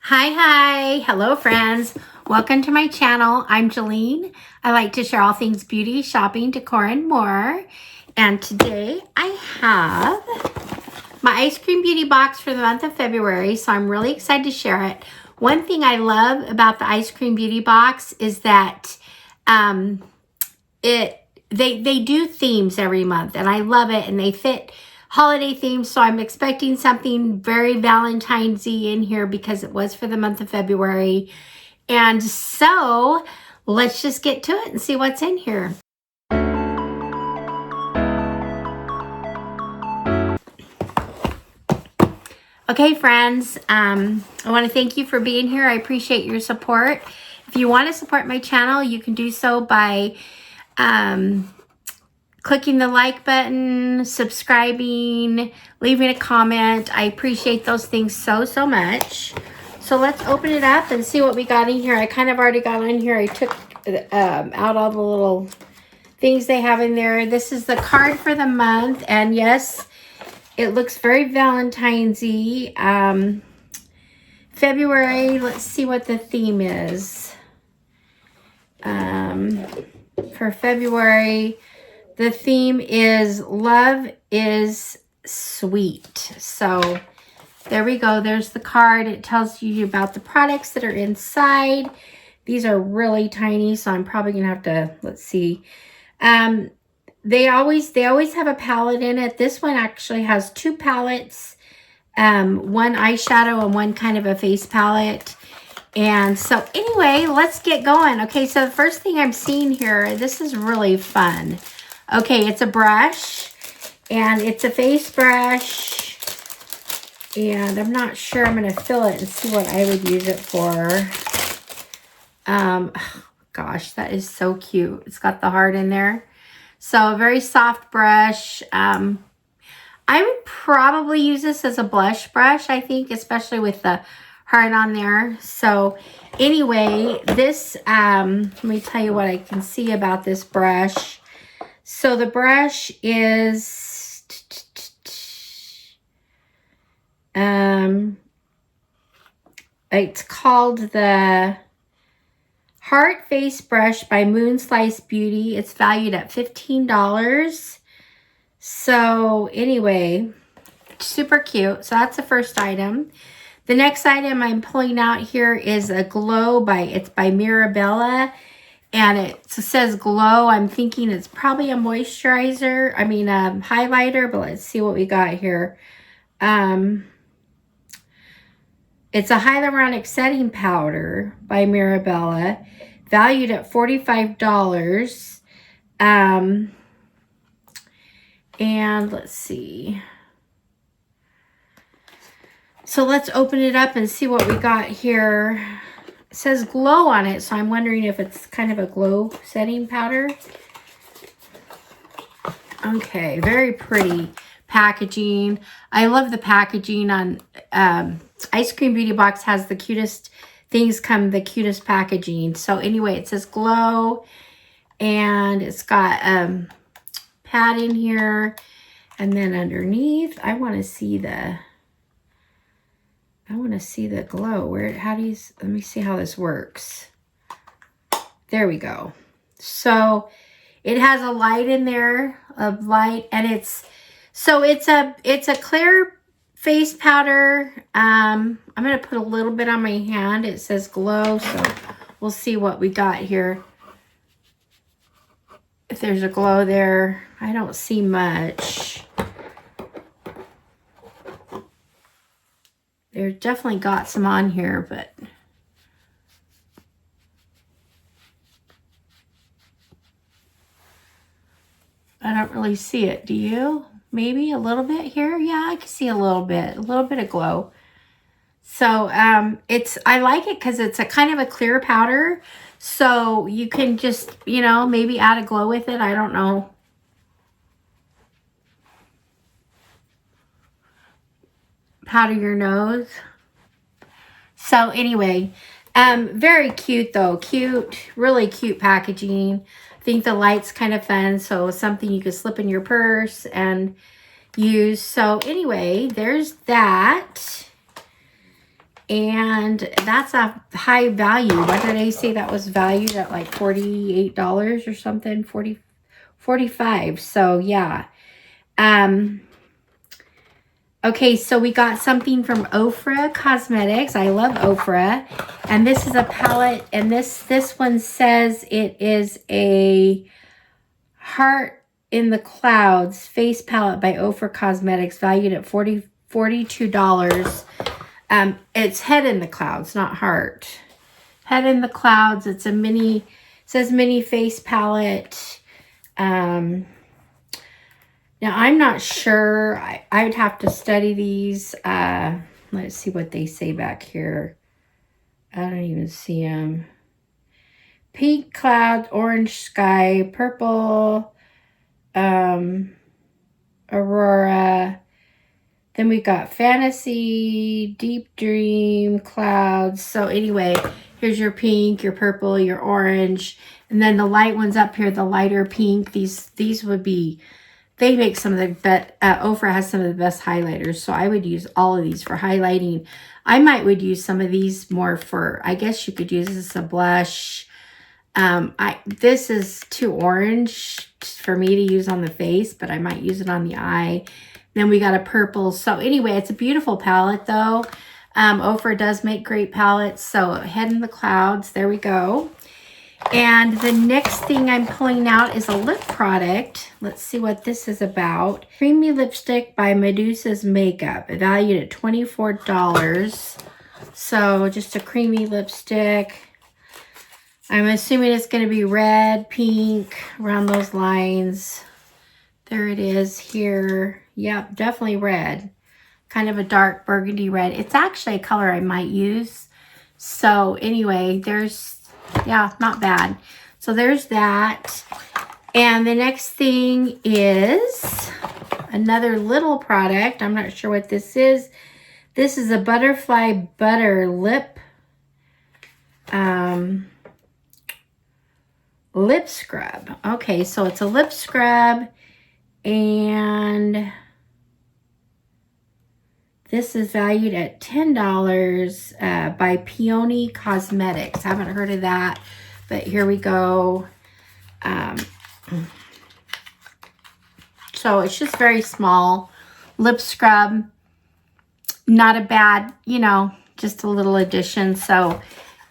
Hi, hello friends. Welcome to my channel. I'm Jolene. I like to share all things beauty, shopping, decor, and more. And today I have my Ice Cream Beauty box for the month of February, so I'm really excited to share it. One thing I love about the Ice Cream Beauty box is that they do themes every month, and I love it, and they fit holiday themes, so I'm expecting something very Valentine's-y in here because it was for the month of February. And so let's just get to it and see what's in here. Okay, friends, I want to thank you for being here. I appreciate your support. If you want to support my channel, you can do so by clicking the like button, subscribing, leaving a comment. I appreciate those things so much. So let's open it up and see what we got in here. I kind of already got in here. I took out all the little things they have in there. This is the card for the month, and yes, it looks very Valentine's-y. February, let's see what the theme is. For February, the theme is Love is Sweet. So there we go. There's the card. It tells you about the products that are inside. These are really tiny, so I'm probably going to have to, let's see. They always have a palette in it. This one actually has two palettes, one eyeshadow and one kind of a face palette. And so anyway, let's get going. Okay, so the first thing I'm seeing here, this is really fun. Okay, it's a brush, and it's a face brush, and I'm not sure. I'm going to fill it and see what I would use it for. Gosh, that is so cute. It's got the heart in there. So a very soft brush. I would probably use this as a blush brush, I think, especially with the heart on there. So anyway, this, let me tell you what I can see about this brush. So the brush is, it's called the Heart Face Brush by Moonslice Beauty. It's valued at $15. So anyway, super cute. So that's the first item. The next item I'm pulling out here is a glow it's by Mirabella. And it says glow. I'm thinking it's probably a moisturizer. I mean, a highlighter, but let's see what we got here. It's a hyaluronic setting powder by Mirabella, valued at $45. And let's see. So let's open it up and see what we got here. It says glow on it, so I'm wondering if it's kind of a glow setting powder. Okay, very pretty packaging. I love the packaging on Ice Cream Beauty box. Has the cutest things, the cutest packaging. So anyway, it says glow, and it's got pad in here, and then underneath, I want to see the glow. Let me see how this works. There we go. So it has a light in there, and it's a clear face powder. I'm going to put a little bit on my hand. It says glow, so we'll see what we got here. If there's a glow there, I don't see much. There's definitely got some on here, but I don't really see it. Do you? Maybe a little bit here? Yeah, I can see a little bit of glow. So I like it because it's a kind of a clear powder. So you can just, maybe add a glow with it. I don't know. Powder your nose. So anyway, very cute though. Really cute packaging. I think the light's kind of fun, so something you could slip in your purse and use. So anyway, there's that. And that's a high value. What did I say that was valued at, like $48 or something? 45. So yeah. Okay, so we got something from Ofra Cosmetics. I love Ofra. And this is a palette, and this one says it is a Heart in the Clouds face palette by Ofra Cosmetics, valued at $42. It's Head in the Clouds, not Heart. Head in the Clouds. It's a mini, it says mini face palette. Now, I'm not sure. I would have to study these. Let's see what they say back here. I don't even see them. Pink cloud, orange sky, purple, aurora. Then we got fantasy, deep dream, clouds. So anyway, here's your pink, your purple, your orange. And then the light ones up here, the lighter pink. These would be... They make some of the best, Ofra has some of the best highlighters, so I would use all of these for highlighting. I would use some of these more for, I guess you could use this as a blush. This is too orange for me to use on the face, but I might use it on the eye. Then we got a purple. So anyway, it's a beautiful palette though. Ofra does make great palettes. So Head in the Clouds, there we go. And the next thing I'm pulling out is a lip product. Let's see what this is about. Creamy lipstick by Medusa's Makeup, valued at $24. So just a creamy lipstick. I'm assuming it's going to be red, pink, around those lines. There it is here. Yep, definitely red. Kind of a dark burgundy red. It's actually a color I might use. So anyway, yeah, not bad. So there's that. And the next thing is another little product. I'm not sure what this is. This is a Butterfly Butter Lip lip scrub. Okay, so it's a lip scrub, and this is valued at $10 by Peony Cosmetics. I haven't heard of that, but here we go. So it's just very small lip scrub. Not a bad, you know, just a little addition. So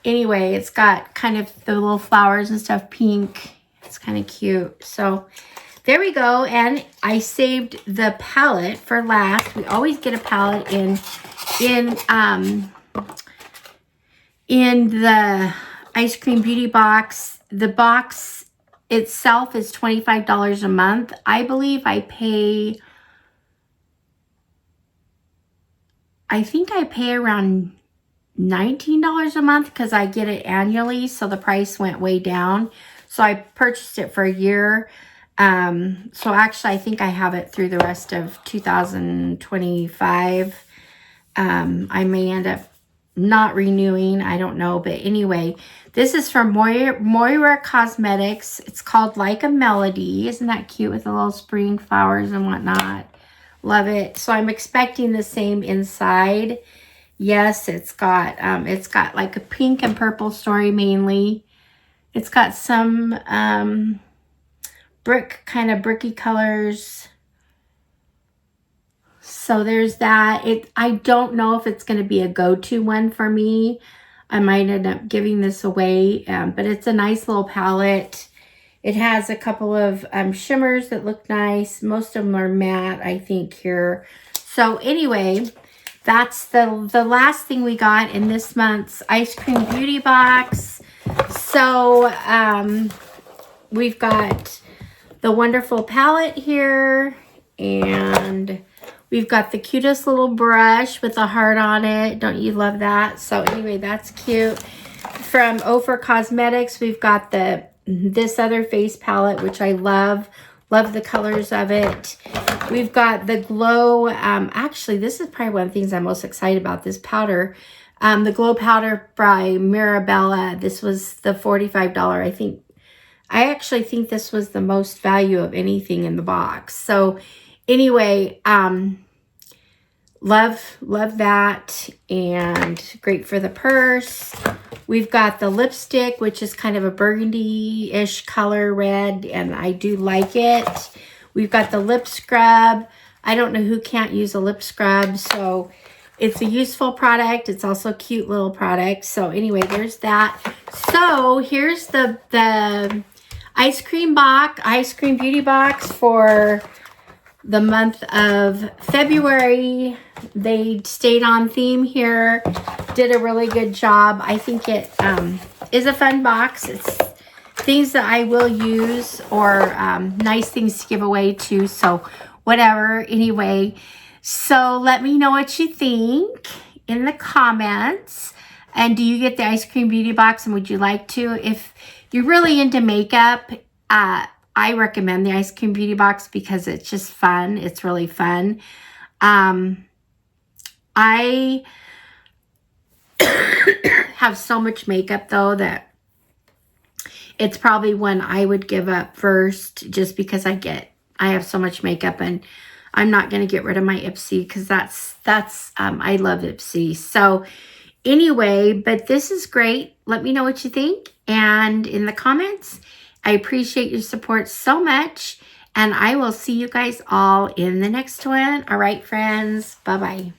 anyway, it's got kind of the little flowers and stuff, pink. It's kind of cute. So there we go. And I saved the palette for last. We always get a palette in the Ice Cream Beauty box. The box itself is $25 a month. I believe I think I pay around $19 a month because I get it annually. So the price went way down. So I purchased it for a year. So actually I think I have it through the rest of 2025. I may end up not renewing. I don't know. But anyway, this is from Moira Cosmetics. It's called Like a Melody. Isn't that cute with the little spring flowers and whatnot? Love it. So I'm expecting the same inside. Yes, it's got like a pink and purple story mainly. It's got some kind of bricky colors. So there's that. I don't know if it's going to be a go-to one for me. I might end up giving this away, but it's a nice little palette. It has a couple of shimmers that look nice. Most of them are matte, I think, here. So anyway, that's the last thing we got in this month's Ice Cream Beauty box. So we've got the wonderful palette here, and we've got the cutest little brush with a heart on it. Don't you love that? So anyway, that's cute. From Ofra Cosmetics, we've got this other face palette, which I love. Love the colors of it. We've got the Glow. Actually, this is probably one of the things I'm most excited about, this powder. The Glow Powder by Mirabella. This was the $45, I think. I actually think this was the most value of anything in the box. So anyway, Love that, and great for the purse. We've got the lipstick, which is kind of a burgundy-ish color red, and I do like it. We've got the lip scrub. I don't know who can't use a lip scrub, so it's a useful product. It's also a cute little product. So anyway, there's that. So here's the Eyescream Beauty box for the month of February. They stayed on theme here, did a really good job. I think it is a fun box. It's things that I will use, or nice things to give away too, so whatever. Anyway, so let me know what you think in the comments. And do you get the Eyescream Beauty box, and would you like to? If you're really into makeup, I recommend the Eyescream Beauty box because it's just fun. It's really fun. I have so much makeup though that it's probably one I would give up first, just because I have so much makeup, and I'm not going to get rid of my Ipsy because I love Ipsy. So anyway, but this is great. Let me know what you think, and in the comments. I appreciate your support so much, and I will see you guys all in the next one. All right, friends. Bye-bye.